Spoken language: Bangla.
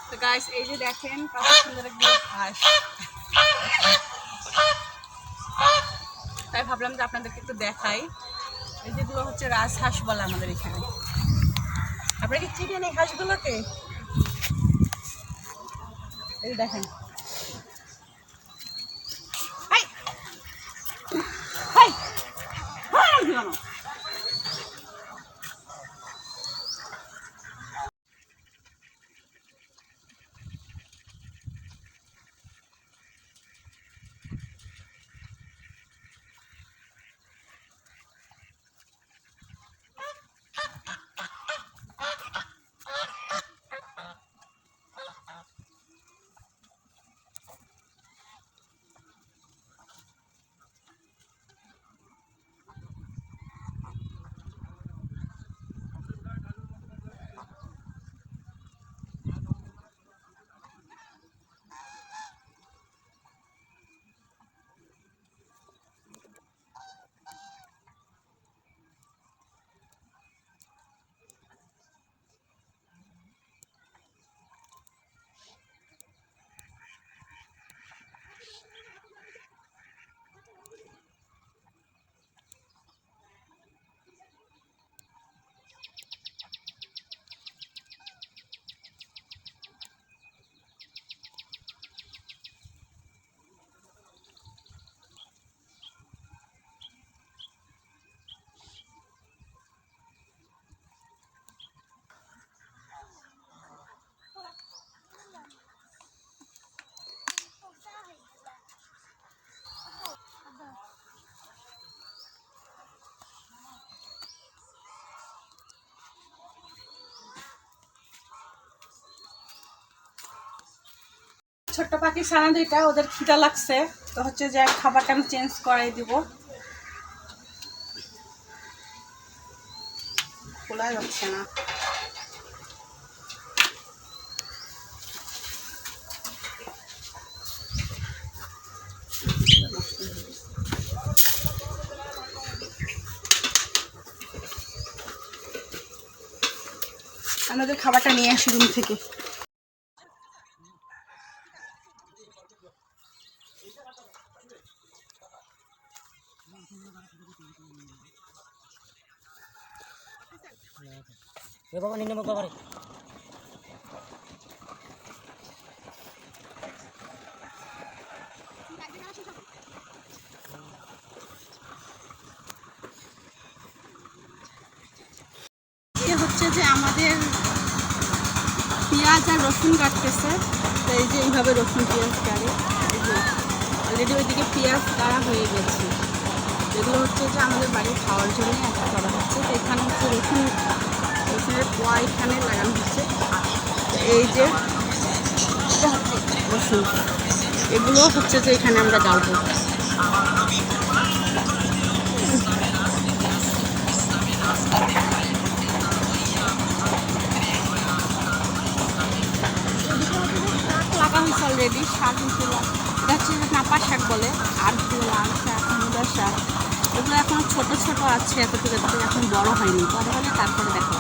তো গাইস এই যে দেখেন কত সুন্দর একটা ঘাস, তাই ভাবলাম যে আপনাদেরকে একটু দেখাই। এই যেগুলো হচ্ছে রাজহাঁস বলে আমাদের এখানে। আপনারা কি চিনেন এই হাঁসগুলোকে? এই দেখেন, ছোট্ট পাখি সানা দুইটা, ওদের খিদা লাগছে, তো হচ্ছে যে খাবারটা আমি চেঞ্জ করাই দিব। খোলা যাচ্ছে না। আমাদের খাবারটা নিয়ে আসি রুম থেকে। বাবা নিম্ন বাবারে হচ্ছে যে আমাদের পেঁয়াজ আর রসুন কাটতেছে। তো এই যে এইভাবে রসুন পেঁয়াজ কাটে, এই যে অলরেডি ওইদিকে পেঁয়াজ কাটা হয়ে গেছে। এগুলো হচ্ছে যে আমাদের বাড়ি খাওয়ার জন্য একটা করা হচ্ছে। তো এখানে হচ্ছে রসুনের পোয়া এখানে লাগানো হচ্ছে। এই যে রসুন, এগুলো হচ্ছে যে এখানে আমরা গালবো। লাগা হয়েছে অলরেডি, শাক হচ্ছে, এটা হচ্ছে নাপা শাক বলে, আর লাল শাক, মুলা শাক, এগুলো এখন ছোট ছোট আছে, এতটুকু এখন বড় হয়নি, বড় হলে তারপরে দেখো।